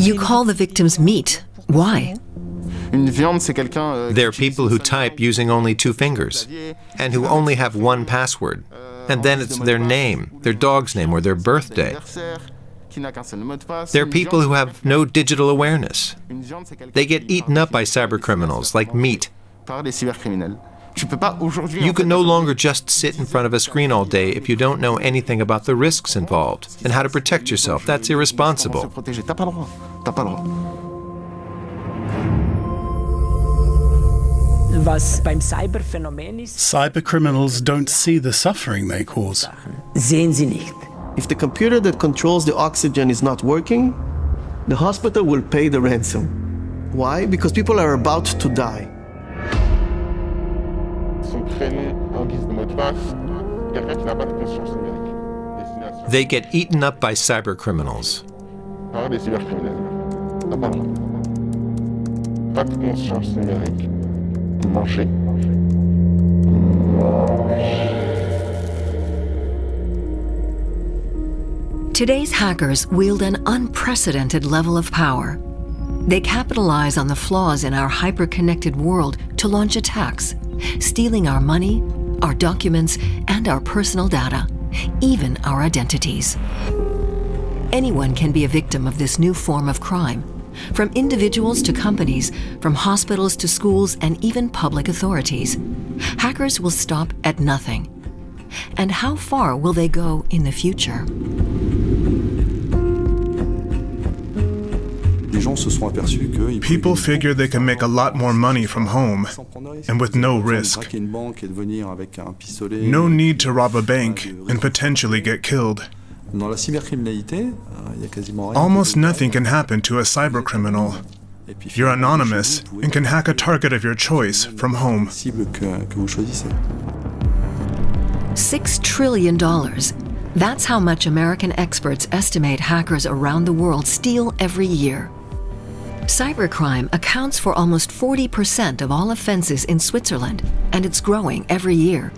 You call the victims meat. Why? They're people who type using only 2 fingers and who only have one password. And then it's their name, their dog's name, or their birthday. They're people who have no digital awareness. They get eaten up by cybercriminals like meat. You can no longer just sit in front of a screen all day if you don't know anything about the risks involved and how to protect yourself. That's irresponsible. Cybercriminals don't see the suffering they cause. If the computer that controls the oxygen is not working, the hospital will pay the ransom. Why? Because people are about to die. They get eaten up by cybercriminals. Today's hackers wield an unprecedented level of power. They capitalize on the flaws in our hyper-connected world to launch attacks, stealing our money, our documents, and our personal data, even our identities. Anyone can be a victim of this new form of crime, from individuals to companies, from hospitals to schools, and even public authorities. Hackers will stop at nothing. And how far will they go in the future? People figure they can make a lot more money from home and with no risk. No need to rob a bank and potentially get killed. Almost nothing can happen to a cybercriminal. You're anonymous and can hack a target of your choice from home. $6 trillion. That's how much American experts estimate hackers around the world steal every year. Cybercrime accounts for almost 40% of all offenses in Switzerland, and it's growing every year.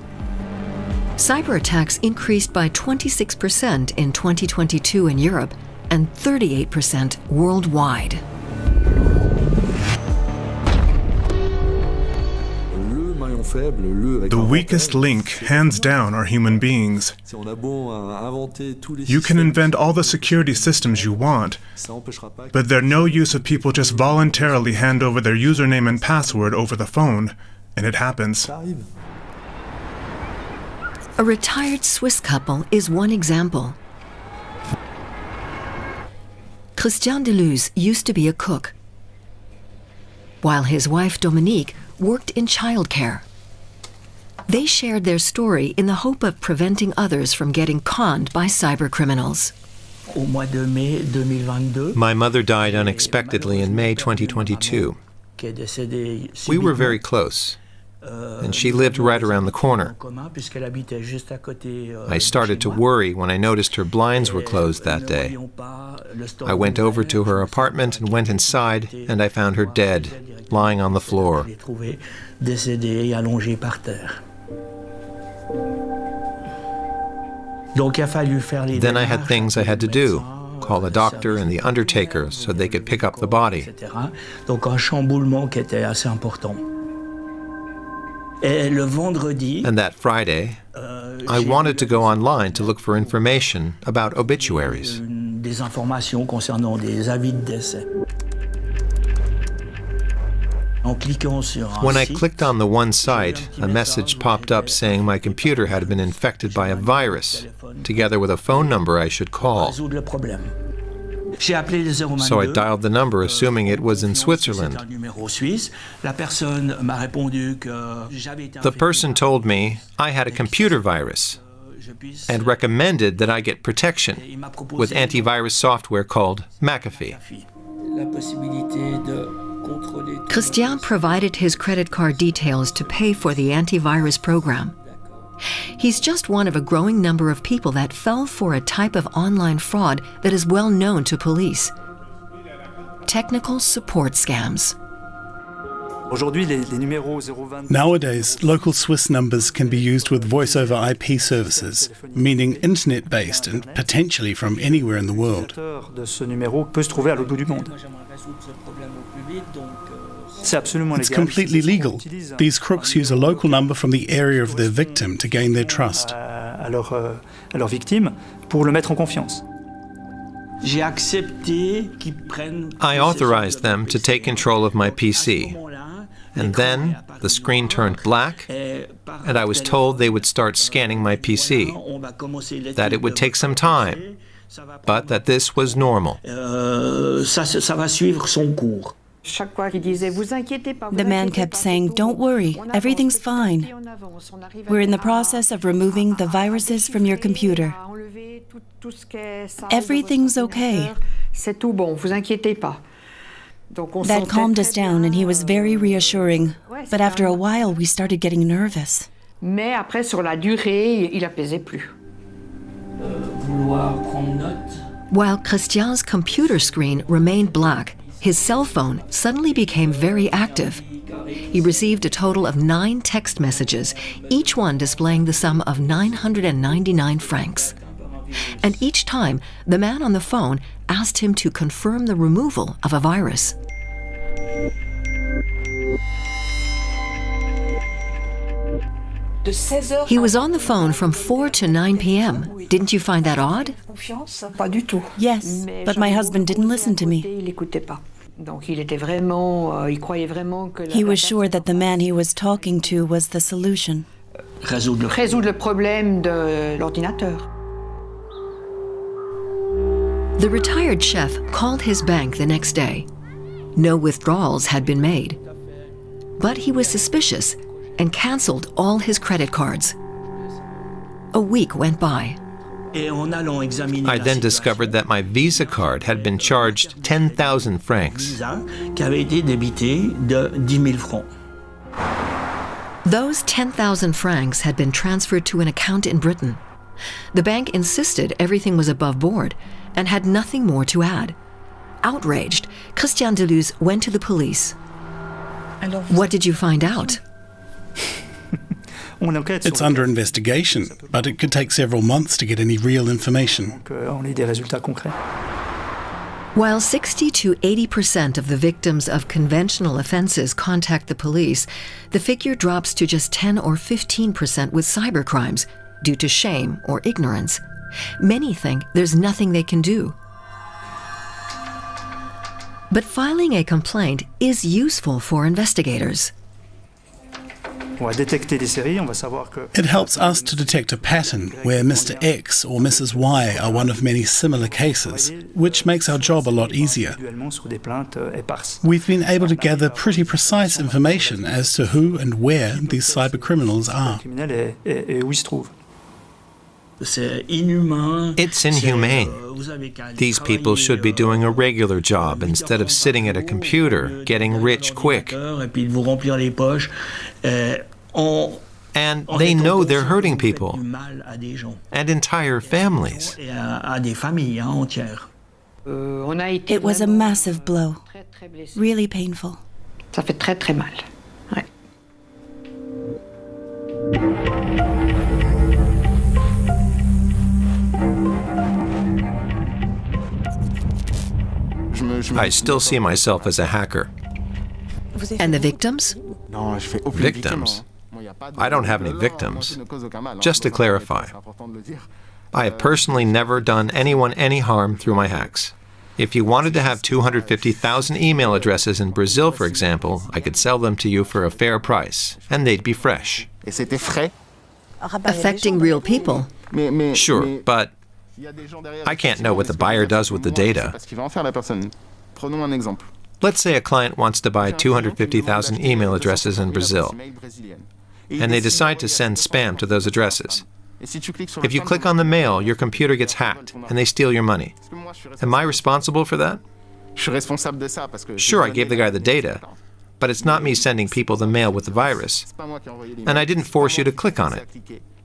Cyberattacks increased by 26% in 2022 in Europe and 38% worldwide. The weakest link, hands down, are human beings. You can invent all the security systems you want, but they're no use if people just voluntarily hand over their username and password over the phone, and it happens. A retired Swiss couple is one example. Christian Deleuze used to be a cook, while his wife Dominique worked in childcare. They shared their story in the hope of preventing others from getting conned by cybercriminals. My mother died unexpectedly in May 2022. We were very close, and she lived right around the corner. I started to worry when I noticed her blinds were closed that day. I went over to her apartment and went inside, and I found her dead, lying on the floor. Then I had things I had to do, call a doctor and the undertaker so they could pick up the body. And that Friday, I wanted to go online to look for information about obituaries. When I clicked on the one site, a message popped up saying my computer had been infected by a virus, together with a phone number I should call. So I dialed the number, assuming it was in Switzerland. The person told me I had a computer virus and recommended that I get protection with antivirus software called McAfee. Christian provided his credit card details to pay for the antivirus program. He's just one of a growing number of people that fell for a type of online fraud that is well known to police: technical support scams. Nowadays, local Swiss numbers can be used with voice-over IP services, meaning internet-based and potentially from anywhere in the world. It's completely legal. These crooks use a local number from the area of their victim to gain their trust. I authorized them to take control of my PC. And then the screen turned black, and I was told they would start scanning my PC, that it would take some time, but that this was normal. The man kept saying, "Don't worry, everything's fine. We're in the process of removing the viruses from your computer. Everything's okay." That calmed us down and he was very reassuring, but after a while we started getting nervous. While Christian's computer screen remained black, his cell phone suddenly became very active. He received a total of 9 text messages, each one displaying the sum of 999 francs. And each time, the man on the phone asked him to confirm the removal of a virus. He was on the phone from 4 to 9 p.m. Didn't you find that odd? Yes, but my husband didn't listen to me. He was sure that the man he was talking to was the solution. The retired chef called his bank the next day. No withdrawals had been made. But he was suspicious and canceled all his credit cards. A week went by. I then discovered that my Visa card had been charged 10,000 francs. Those 10,000 francs had been transferred to an account in Britain. The bank insisted everything was above board and had nothing more to add. Outraged, Christian Deleuze went to the police. What did you find out? It's under investigation, but it could take several months to get any real information. While 60 to 80% of the victims of conventional offenses contact the police, the figure drops to just 10 or 15% with cybercrimes due to shame or ignorance. Many think there's nothing they can do. But filing a complaint is useful for investigators. It helps us to detect a pattern where Mr. X or Mrs. Y are one of many similar cases, which makes our job a lot easier. We've been able to gather pretty precise information as to who and where these cybercriminals are. It's inhumane. These people should be doing a regular job instead of sitting at a computer, getting rich quick. And they know they're hurting people and entire families. It was a massive blow, really painful. Ça fait très très mal. Ouais. I still see myself as a hacker. And the victims? Victims? I don't have any victims. Just to clarify, I have personally never done anyone any harm through my hacks. If you wanted to have 250,000 email addresses in Brazil, for example, I could sell them to you for a fair price, and they'd be fresh. Affecting real people? Sure, but I can't know what the buyer does with the data. Let's say a client wants to buy 250,000 email addresses in Brazil, and they decide to send spam to those addresses. If you click on the mail, your computer gets hacked, and they steal your money. Am I responsible for that? Sure, I gave the guy the data, but it's not me sending people the mail with the virus. And I didn't force you to click on it.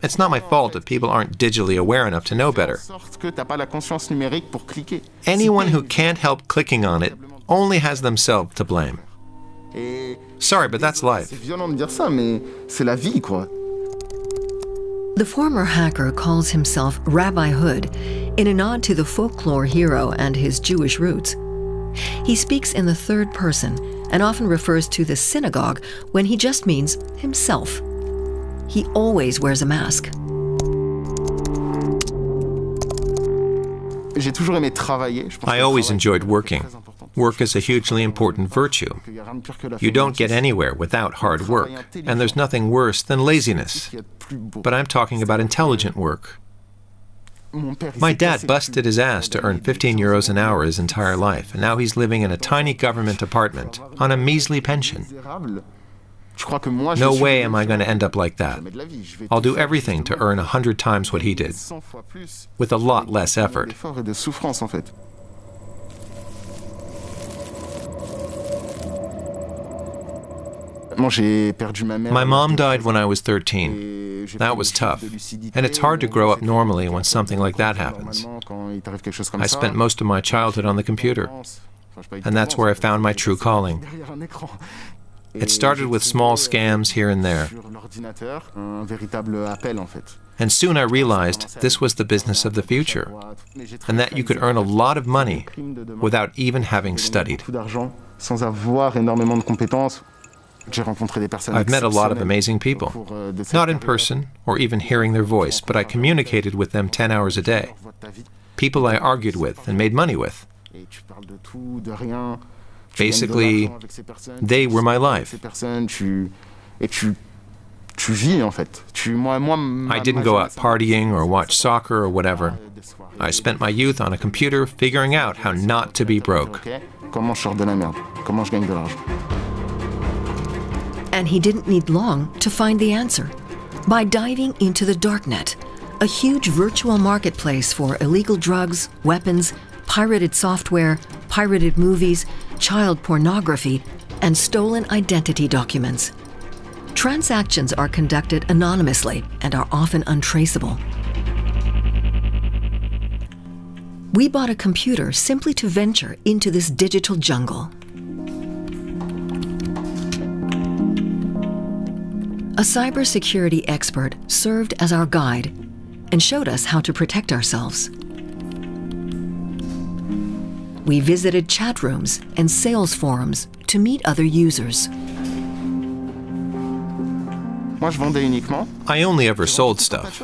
It's not my fault if people aren't digitally aware enough to know better. Anyone who can't help clicking on it only has themselves to blame. Sorry, but that's life. The former hacker calls himself Rabbi Hood in a nod to the folklore hero and his Jewish roots. He speaks in the third person and often refers to the synagogue when he just means himself. He always wears a mask. I always enjoyed working. Work is a hugely important virtue. You don't get anywhere without hard work, and there's nothing worse than laziness. But I'm talking about intelligent work. My dad busted his ass to earn 15 euros an hour his entire life, and now he's living in a tiny government apartment on a measly pension. No way am I going to end up like that. I'll do everything to earn 100 times what he did, with a lot less effort. My mom died when I was 13. That was tough, and it's hard to grow up normally when something like that happens. I spent most of my childhood on the computer, and that's where I found my true calling. It started with small scams here and there, and soon I realized this was the business of the future, and that you could earn a lot of money without even having studied. I've met a lot of amazing people, not in person or even hearing their voice, but I communicated with them 10 hours a day. People I argued with and made money with. Basically, they were my life. I didn't go out partying or watch soccer or whatever. I spent my youth on a computer figuring out how not to be broke. And he didn't need long to find the answer by diving into the Darknet, a huge virtual marketplace for illegal drugs, weapons, pirated software, pirated movies, child pornography, and stolen identity documents. Transactions are conducted anonymously and are often untraceable. We bought a computer simply to venture into this digital jungle. A cybersecurity expert served as our guide and showed us how to protect ourselves. We visited chat rooms and sales forums to meet other users. I only ever sold stuff.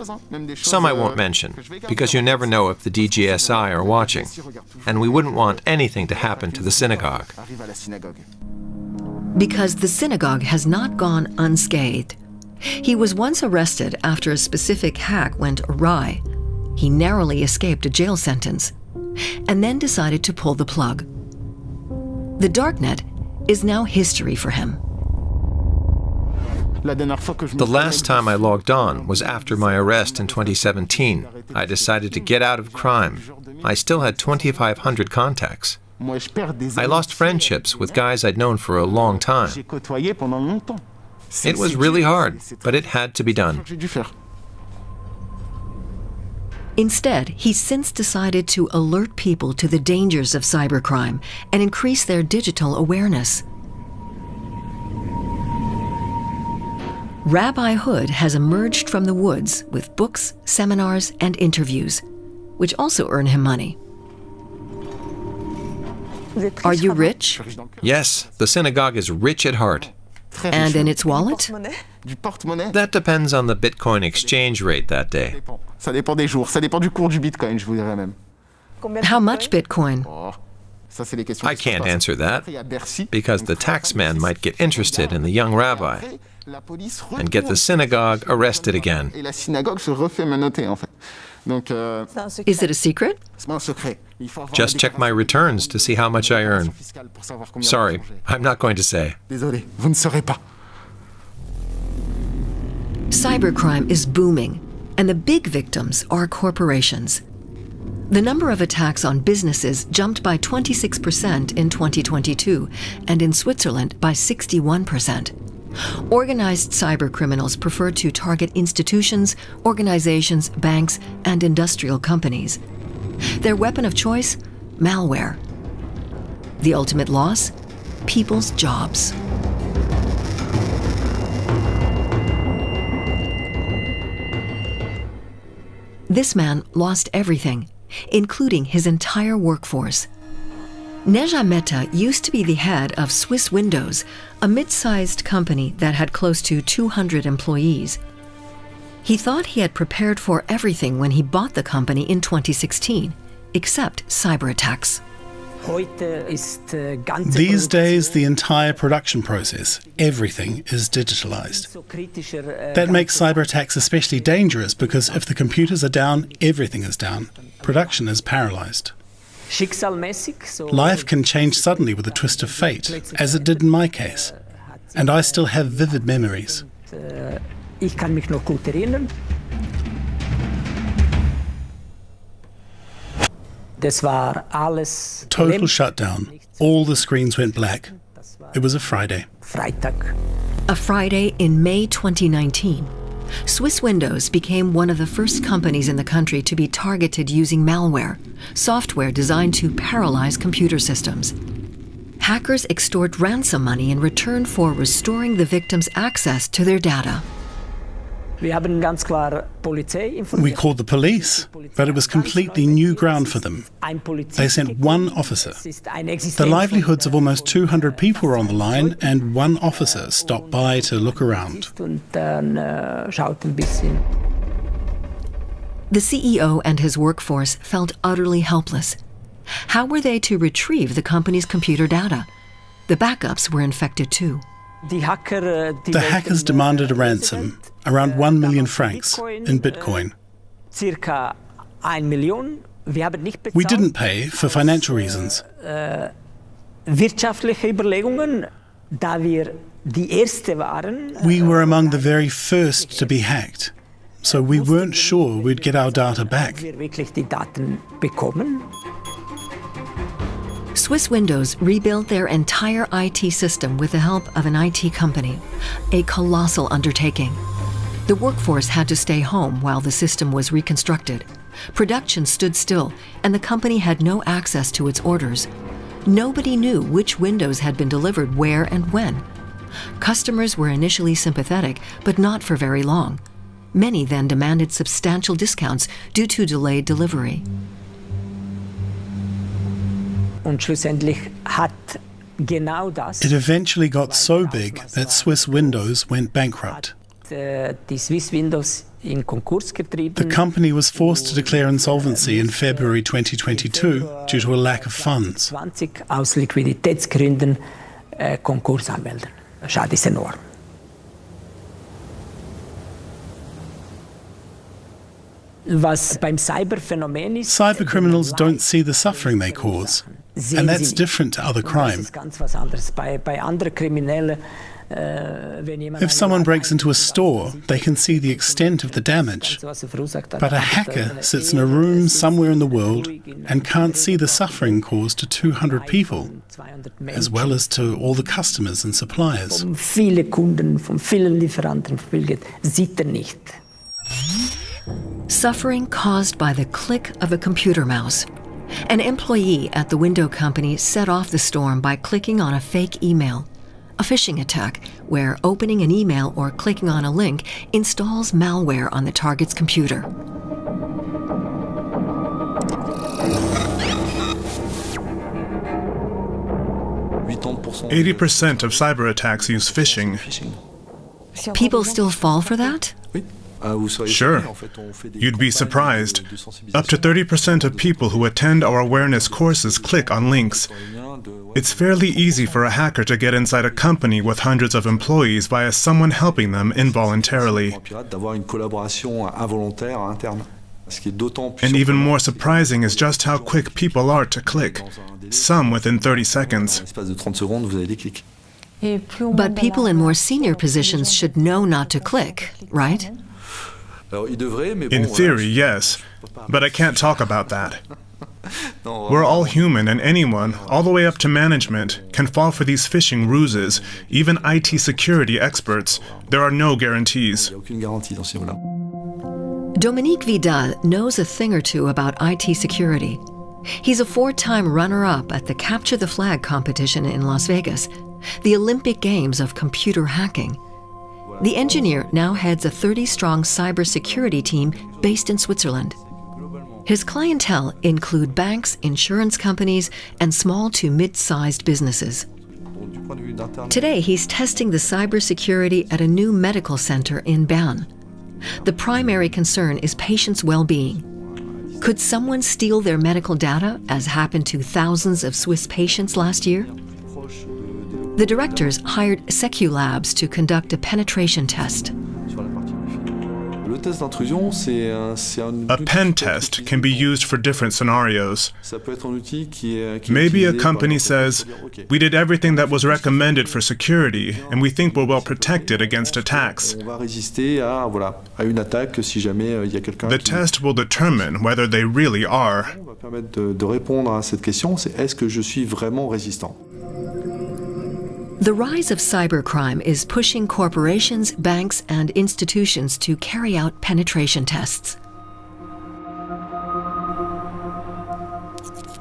Some I won't mention, because you never know if the DGSI are watching, and we wouldn't want anything to happen to the synagogue. Because the synagogue has not gone unscathed. He was once arrested after a specific hack went awry. He narrowly escaped a jail sentence, and then decided to pull the plug. The Darknet is now history for him. The last time I logged on was after my arrest in 2017. I decided to get out of crime. I still had 2,500 contacts. I lost friendships with guys I'd known for a long time. It was really hard, but it had to be done. Instead, he's since decided to alert people to the dangers of cybercrime and increase their digital awareness. Rabbi Hood has emerged from the woods with books, seminars, and interviews, which also earn him money. Are you rich? Yes, the synagogue is rich at heart. And in its wallet? That depends on the Bitcoin exchange rate that day. How much Bitcoin? I can't answer that, because the taxman might get interested in the young rabbi and get the synagogue arrested again. Is it a secret? Just check my returns to see how much I earn. Sorry, I'm not going to say. Cybercrime is booming, and the big victims are corporations. The number of attacks on businesses jumped by 26% in 2022, and in Switzerland by 61%. Organized cybercriminals prefer to target institutions, organizations, banks, and industrial companies. Their weapon of choice? Malware. The ultimate loss? People's jobs. This man lost everything, including his entire workforce. Neja Mehta used to be the head of Swiss Windows, a mid-sized company that had close to 200 employees. He thought he had prepared for everything when he bought the company in 2016, except cyberattacks. These days, the entire production process, everything, is digitalized. That makes cyberattacks especially dangerous because if the computers are down, everything is down. Production is paralyzed. Life can change suddenly with a twist of fate, as it did in my case. And I still have vivid memories. Total shutdown. All the screens went black. It was a Friday. A Friday in May 2019. Swiss Windows became one of the first companies in the country to be targeted using malware, software designed to paralyze computer systems. Hackers extort ransom money in return for restoring the victim's access to their data. We called the police, but it was completely new ground for them. They sent one officer. The livelihoods of almost 200 people were on the line, and one officer stopped by to look around. The CEO and his workforce felt utterly helpless. How were they to retrieve the company's computer data? The backups were infected too. The hackers demanded a ransom, around 1 million francs in Bitcoin. We didn't pay for financial reasons. We were among the very first to be hacked, so we weren't sure we'd get our data back. Swiss Windows rebuilt their entire IT system with the help of an IT company, a colossal undertaking. The workforce had to stay home while the system was reconstructed. Production stood still, and the company had no access to its orders. Nobody knew which Windows had been delivered where and when. Customers were initially sympathetic, but not for very long. Many then demanded substantial discounts due to delayed delivery. It eventually got so big that Swiss Windows went bankrupt. The company was forced to declare insolvency in February 2022 due to a lack of funds. Cybercriminals don't see the suffering they cause, and that's different to other crime. If someone breaks into a store, they can see the extent of the damage. But a hacker sits in a room somewhere in the world and can't see the suffering caused to 200 people, as well as to all the customers and suppliers. Suffering caused by the click of a computer mouse. An employee at the window company set off the storm by clicking on a fake email. A phishing attack, where opening an email or clicking on a link installs malware on the target's computer. %80 of cyber attacks use phishing. People still fall for that? Sure. You'd be surprised. Up to 30% of people who attend our awareness courses click on links. It's fairly easy for a hacker to get inside a company with hundreds of employees via someone helping them involuntarily. And even more surprising is just how quick people are to click, some within 30 seconds. But people in more senior positions should know not to click, right? In theory, yes, but I can't talk about that. We're all human, and anyone, all the way up to management, can fall for these phishing ruses, even IT security experts. There are no guarantees. Dominique Vidal knows a thing or two about IT security. He's a 4-time runner-up at the Capture the Flag competition in Las Vegas, the Olympic Games of computer hacking. The engineer now heads a 30-strong cybersecurity team based in Switzerland. His clientele include banks, insurance companies, and small to mid-sized businesses. Today, he's testing the cybersecurity at a new medical center in Bern. The primary concern is patients' well-being. Could someone steal their medical data, as happened to thousands of Swiss patients last year? The directors hired Seculabs to conduct a penetration test. A pen test can be used for different scenarios. Maybe a company says, we did everything that was recommended for security, and we think we're well protected against attacks. The test will determine whether they really are. The rise of cybercrime is pushing corporations, banks, and institutions to carry out penetration tests.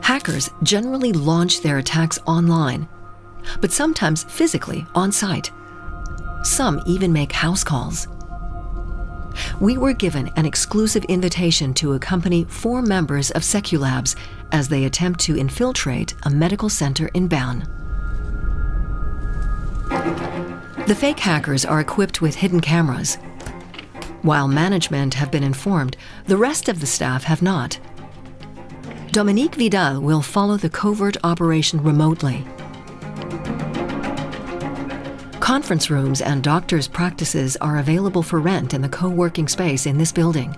Hackers generally launch their attacks online, but sometimes physically on site. Some even make house calls. We were given an exclusive invitation to accompany 4 members of Seculabs as they attempt to infiltrate a medical center in Bern. The fake hackers are equipped with hidden cameras. While management have been informed, the rest of the staff have not. Dominique Vidal will follow the covert operation remotely. Conference rooms and doctors' practices are available for rent in the co-working space in this building.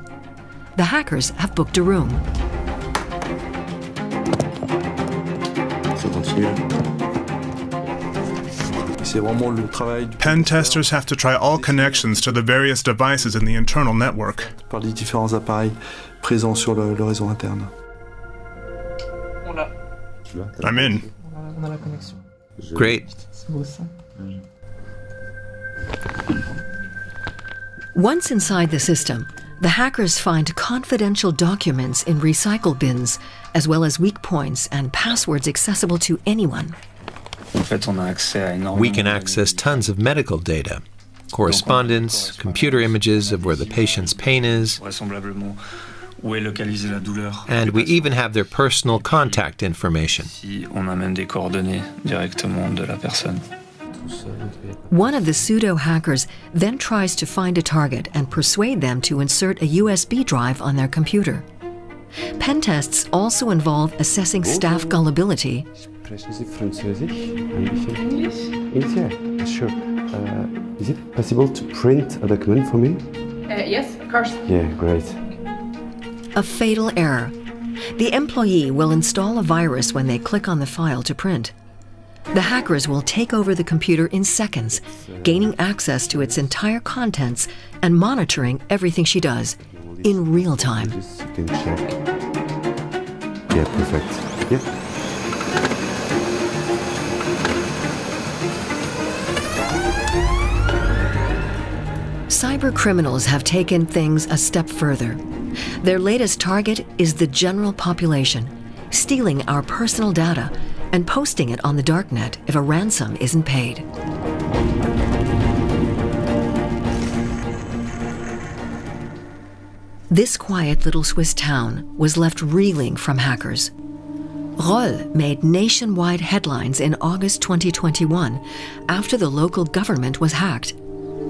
The hackers have booked a room. Pen testers have to try all connections to the various devices in the internal network. I'm in. Great. Once inside the system, the hackers find confidential documents in recycle bins, as well as weak points and passwords accessible to anyone. We can access tons of medical data, correspondence, computer images of where the patient's pain is, and we even have their personal contact information. One of the pseudo-hackers then tries to find a target and persuade them to insert a USB drive on their computer. Pen tests also involve assessing staff gullibility. Sure. Is it possible to print a document for me? Yes, of course. Yeah, great. A fatal error. The employee will install a virus when they click on the file to print. The hackers will take over the computer in seconds, gaining access to its entire contents and monitoring everything she does in real time. You can check. Yeah, perfect. Yeah. Cyber criminals have taken things a step further. Their latest target is the general population, stealing our personal data and posting it on the Darknet if a ransom isn't paid. This quiet little Swiss town was left reeling from hackers. Roll made nationwide headlines in August 2021 after the local government was hacked.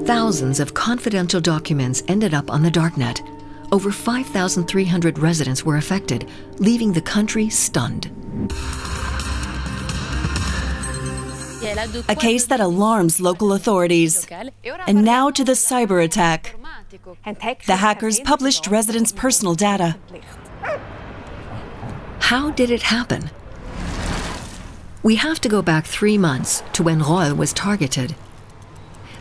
Thousands of confidential documents ended up on the Darknet. Over 5,300 residents were affected, leaving the country stunned. A case that alarms local authorities. And now to the cyber attack. The hackers published residents' personal data. How did it happen? We have to go back 3 months to when Roll was targeted.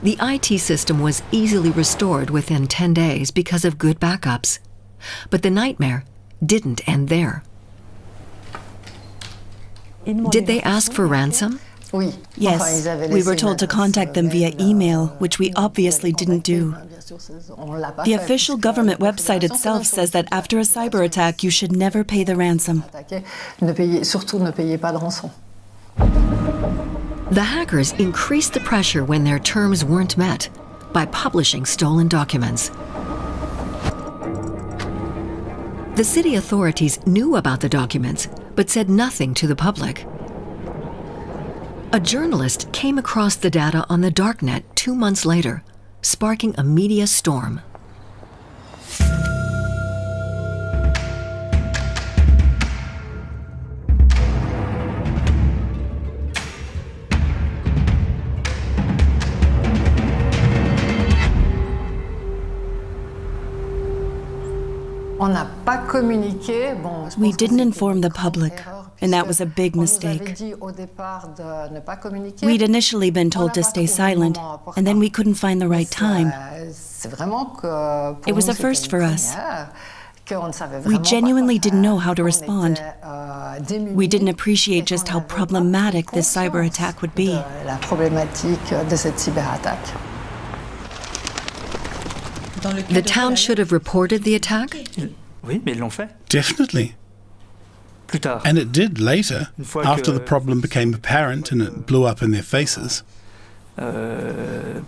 The IT system was easily restored within 10 days because of good backups. But the nightmare didn't end there. Did they ask for ransom? Yes, we were told to contact them via email, which we obviously didn't do. The official government website itself says that after a cyber attack, you should never pay the ransom. The hackers increased the pressure when their terms weren't met. by publishing stolen documents. The city authorities knew about the documents, but said nothing to the public. A journalist came across the data on the Darknet 2 months later, sparking a media storm. We didn't inform the public, and that was a big mistake. We'd initially been told to stay silent, and then we couldn't find the right time. It was a first for us. We genuinely didn't know how to respond. We didn't appreciate just how problematic this cyber attack would be. The town should have reported the attack? Definitely. And it did later, after the problem became apparent and it blew up in their faces. The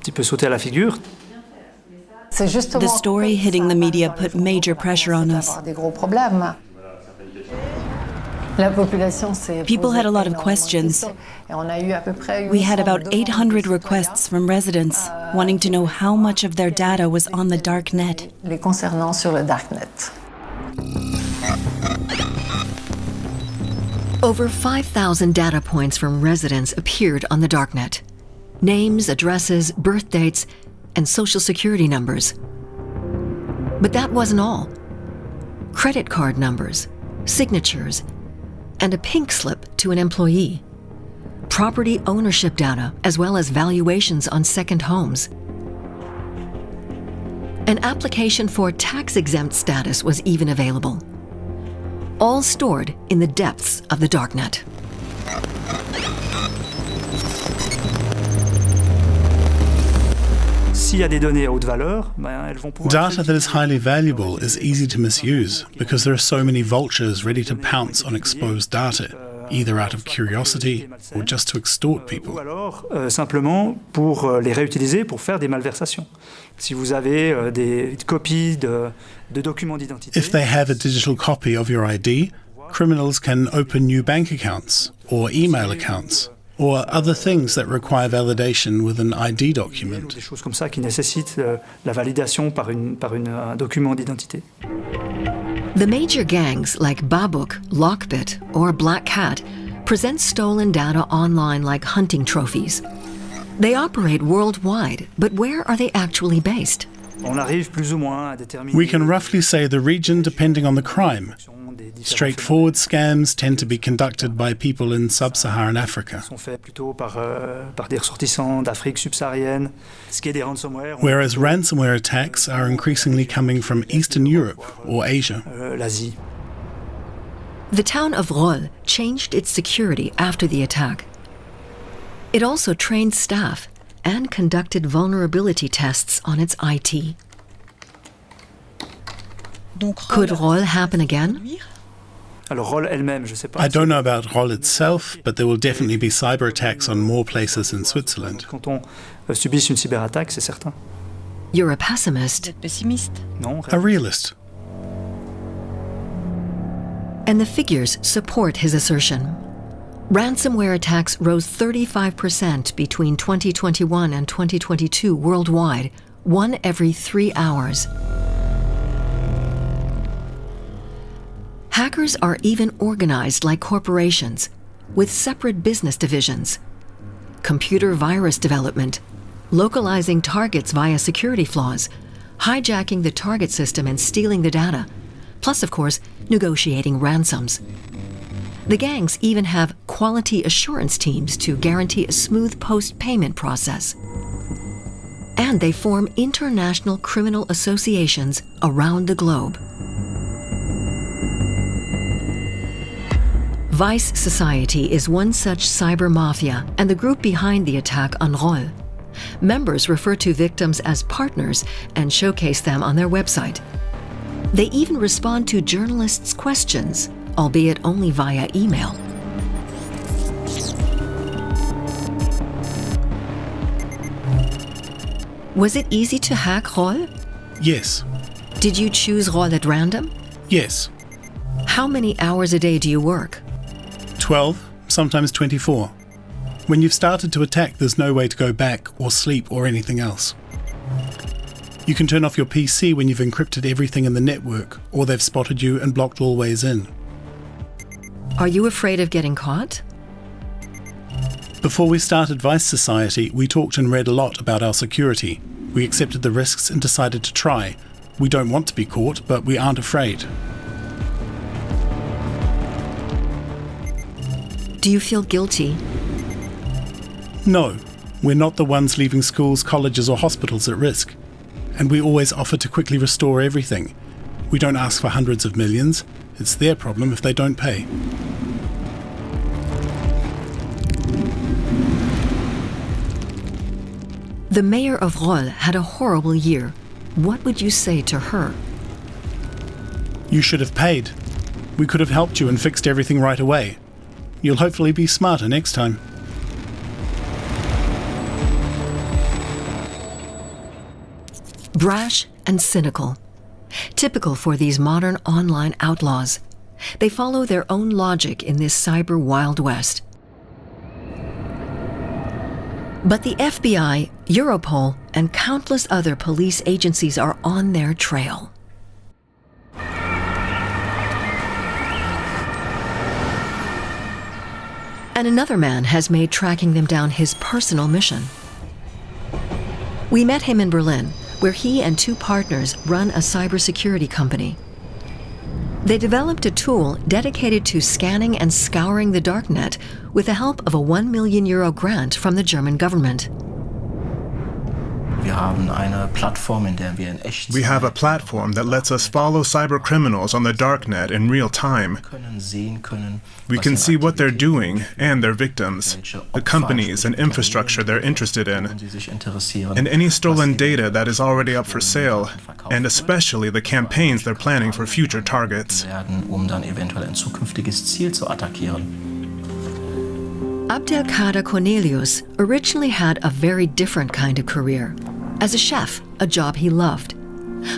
story hitting the media put major pressure on us. People had a lot of questions. We had about 800 requests from residents wanting to know how much of their data was on the Darknet. Over 5,000 data points from residents appeared on the Darknet. Names, addresses, birth dates, and social security numbers. But that wasn't all. Credit card numbers, signatures, and a pink slip to an employee. Property ownership data, as well as valuations on second homes. An application for tax-exempt status was even available. All stored in the depths of the Darknet. Data that is highly valuable is easy to misuse because there are so many vultures ready to pounce on exposed data, either out of curiosity or just to extort people. Simplement pour les réutiliser pour faire des malversations. Si vous avez des copies de documents d'identité. If they have a digital copy of your ID, criminals can open new bank accounts or email accounts, or other things that require validation with an ID document. Des choses comme ça qui nécessitent la validation par un document d'identité. The major gangs like Babuk, Lockbit, or Black Cat present stolen data online like hunting trophies. They operate worldwide, but where are they actually based? We can roughly say the region depending on the crime. Straightforward scams tend to be conducted by people in sub-Saharan Africa, whereas ransomware attacks are increasingly coming from Eastern Europe or Asia. The town of Rolle changed its security after the attack. It also trained staff and conducted vulnerability tests on its IT. Could Rolle happen again? I don't know about Rolle itself, but there will definitely be cyber attacks on more places in Switzerland. You're a pessimist. A realist. And the figures support his assertion. Ransomware attacks rose 35% between 2021 and 2022 worldwide, 1 every 3 hours. Hackers are even organized like corporations, with separate business divisions. Computer virus development, localizing targets via security flaws, hijacking the target system and stealing the data, plus, of course, negotiating ransoms. The gangs even have quality assurance teams to guarantee a smooth post-payment process. And they form international criminal associations around the globe. Vice Society is one such cyber mafia and the group behind the attack on Rolle. Members refer to victims as partners and showcase them on their website. They even respond to journalists' questions, albeit only via email. Was it easy to hack, Roll? Yes. Did you choose Roll at random? Yes. How many hours a day do you work? 12, sometimes 24. When you've started to attack, there's no way to go back or sleep or anything else. You can turn off your PC when you've encrypted everything in the network, or they've spotted you and blocked all ways in. Are you afraid of getting caught? Before we started Vice Society, we talked and read a lot about our security. We accepted the risks and decided to try. We don't want to be caught, but we aren't afraid. Do you feel guilty? No, we're not the ones leaving schools, colleges or hospitals at risk. And we always offer to quickly restore everything. We don't ask for hundreds of millions. It's their problem if they don't pay. The mayor of Roll had a horrible year. What would you say to her? You should have paid. We could have helped you and fixed everything right away. You'll hopefully be smarter next time. Brash and cynical. Typical for these modern online outlaws. They follow their own logic in this cyber Wild West. But the FBI, Europol, and countless other police agencies are on their trail. And another man has made tracking them down his personal mission. We met him in Berlin, where he and two partners run a cybersecurity company. They developed a tool dedicated to scanning and scouring the Darknet with the help of a €1 million grant from the German government. We have a platform that lets us follow cyber criminals on the Darknet in real time. We can see what they're doing and their victims, the companies and infrastructure they're interested in, and any stolen data that is already up for sale, and especially the campaigns they're planning for future targets. Abdelkader Cornelius originally had a very different kind of career. As a chef, a job he loved.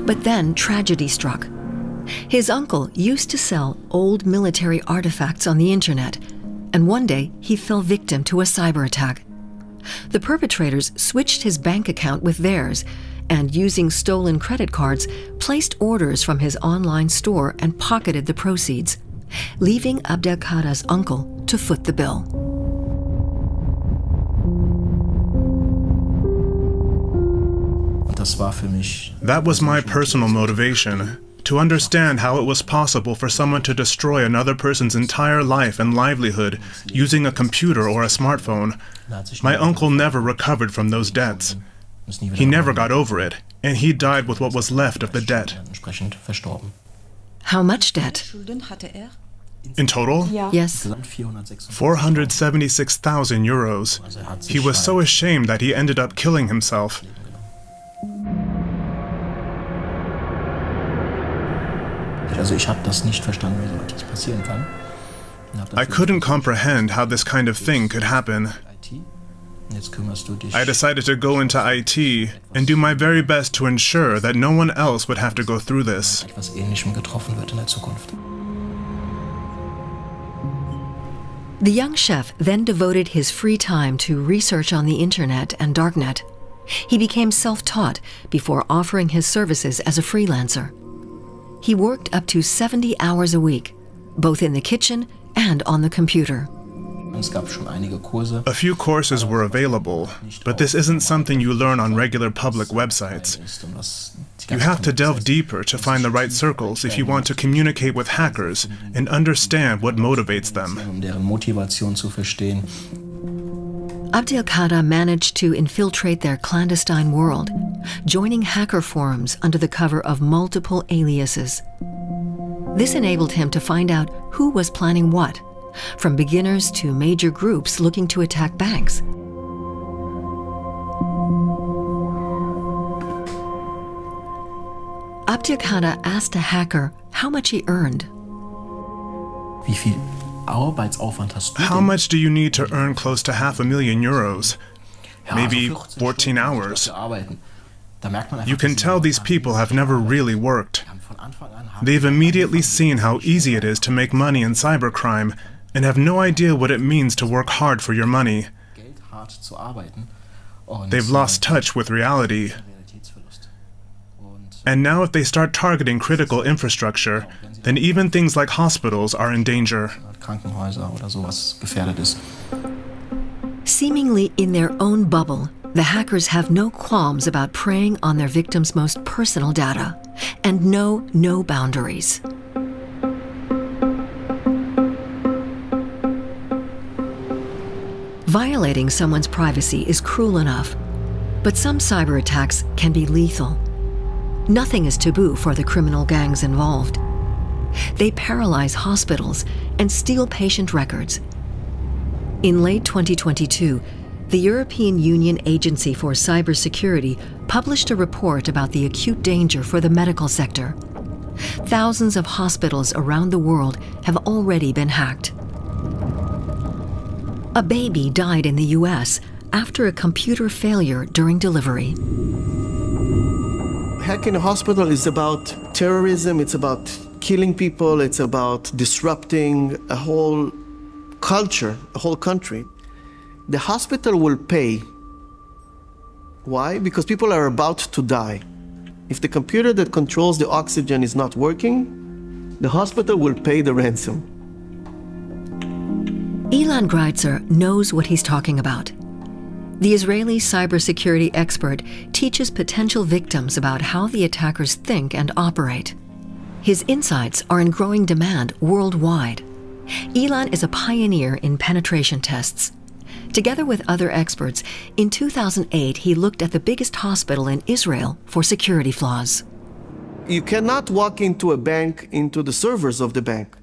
But then tragedy struck. His uncle used to sell old military artifacts on the internet, and one day he fell victim to a cyber attack. The perpetrators switched his bank account with theirs, and using stolen credit cards, placed orders from his online store and pocketed the proceeds, leaving Abdelkader's uncle to foot the bill. That was my personal motivation, to understand how it was possible for someone to destroy another person's entire life and livelihood using a computer or a smartphone. My uncle never recovered from those debts. He never got over it, and he died with what was left of the debt. How much debt? In total? Yes. 476,000 euros. He was so ashamed that he ended up killing himself. I couldn't comprehend how this kind of thing could happen. I decided to go into IT and do my very best to ensure that no one else would have to go through this. The young chef then devoted his free time to research on the internet and Darknet. He became self-taught before offering his services as a freelancer. He worked up to 70 hours a week, both in the kitchen and on the computer. A few courses were available, but this isn't something you learn on regular public websites. You have to delve deeper to find the right circles if you want to communicate with hackers and understand what motivates them. Abdelkader managed to infiltrate their clandestine world, joining hacker forums under the cover of multiple aliases. This enabled him to find out who was planning what, from beginners to major groups looking to attack banks. Abdelkader asked a hacker how much he earned. How much do you need to earn close to €500,000? Maybe 14 hours. You can tell these people have never really worked. They've immediately seen how easy it is to make money in cybercrime and have no idea what it means to work hard for your money. They've lost touch with reality. And now if they start targeting critical infrastructure, then even things like hospitals are in danger. Seemingly in their own bubble, the hackers have no qualms about preying on their victims' most personal data and know no boundaries. Violating someone's privacy is cruel enough, but some cyber attacks can be lethal. Nothing is taboo for the criminal gangs involved. They paralyze hospitals and steal patient records. In late 2022, the European Union Agency for Cybersecurity published a report about the acute danger for the medical sector. Thousands of hospitals around the world have already been hacked. A baby died in the US after a computer failure during delivery. Hacking a hospital is about terrorism, it's about killing people, it's about disrupting a whole culture, a whole country. The hospital will pay. Why? Because people are about to die. If the computer that controls the oxygen is not working, the hospital will pay the ransom. Ilan Greitzer knows what he's talking about. The Israeli cybersecurity expert teaches potential victims about how the attackers think and operate. His insights are in growing demand worldwide. Ilan is a pioneer in penetration tests. Together with other experts, in 2008 he looked at the biggest hospital in Israel for security flaws. You cannot walk into a bank, into the servers of the bank.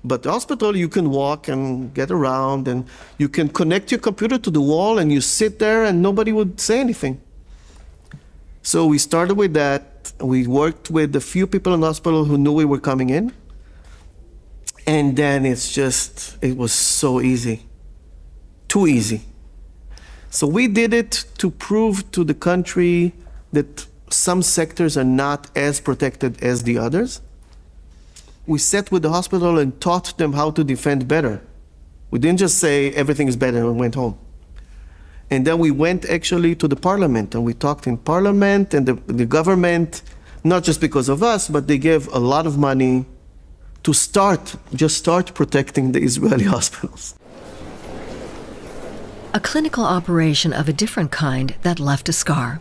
But the hospital, you can walk and get around, and you can connect your computer to the wall, and you sit there, and nobody would say anything. So we started with that. We worked with a few people in the hospital who knew we were coming in. And then it was so easy. Too easy. So we did it to prove to the country that some sectors are not as protected as the others. We sat with the hospital and taught them how to defend better. We didn't just say everything is better and went home. And then we went actually to the parliament, and we talked in parliament, and the government, not just because of us, but they gave a lot of money to start protecting the Israeli hospitals. A clinical operation of a different kind that left a scar.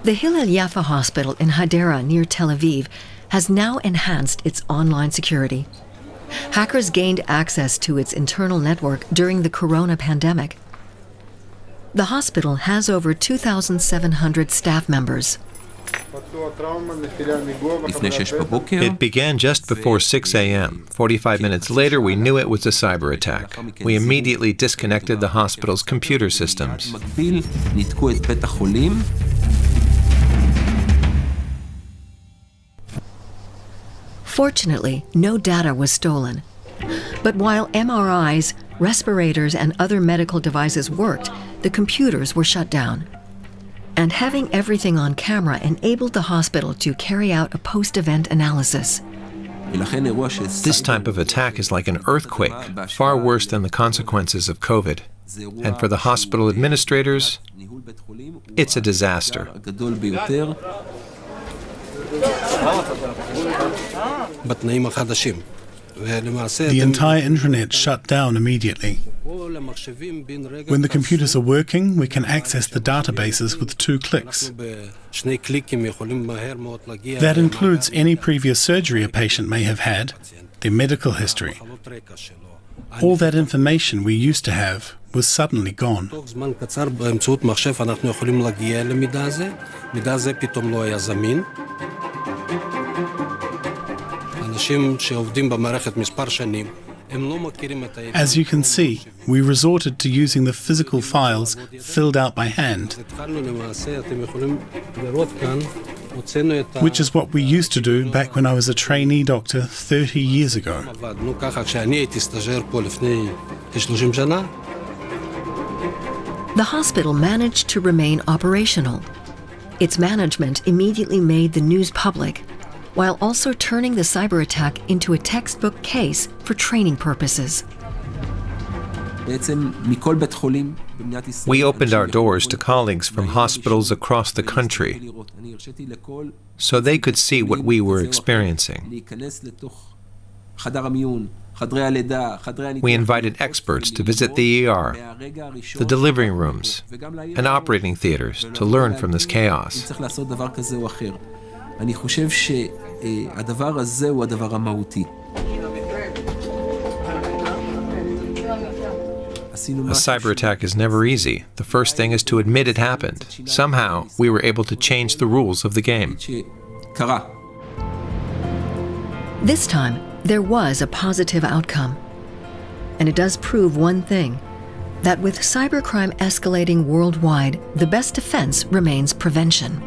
The Hillel Yafa Hospital in Hadera near Tel Aviv has now enhanced its online security. Hackers gained access to its internal network during the corona pandemic. The hospital has over 2,700 staff members. It began just before 6 a.m. 45 minutes later, we knew it was a cyber attack. We immediately disconnected the hospital's computer systems. Fortunately, no data was stolen. But while MRIs, respirators, and other medical devices worked, the computers were shut down. And having everything on camera enabled the hospital to carry out a post-event analysis. This type of attack is like an earthquake, far worse than the consequences of COVID. And for the hospital administrators, it's a disaster. The entire internet shut down immediately. When the computers are working, we can access the databases with 2 clicks. That includes any previous surgery a patient may have had, their medical history. All that information we used to have was suddenly gone. As you can see, we resorted to using the physical files filled out by hand, which is what we used to do back when I was a trainee doctor 30 years ago. The hospital managed to remain operational. Its management immediately made the news public, while also turning the cyber attack into a textbook case for training purposes. We opened our doors to colleagues from hospitals across the country so they could see what we were experiencing. We invited experts to visit the ER, the delivery rooms, and operating theaters to learn from this chaos. A cyber attack is never easy. The first thing is to admit it happened. Somehow, we were able to change the rules of the game. This time, there was a positive outcome. And it does prove one thing, that with cybercrime escalating worldwide, the best defense remains prevention.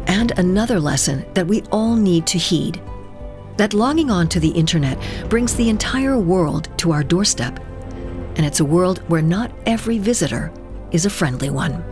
And another lesson that we all need to heed, that logging on to the internet brings the entire world to our doorstep, and it's a world where not every visitor is a friendly one.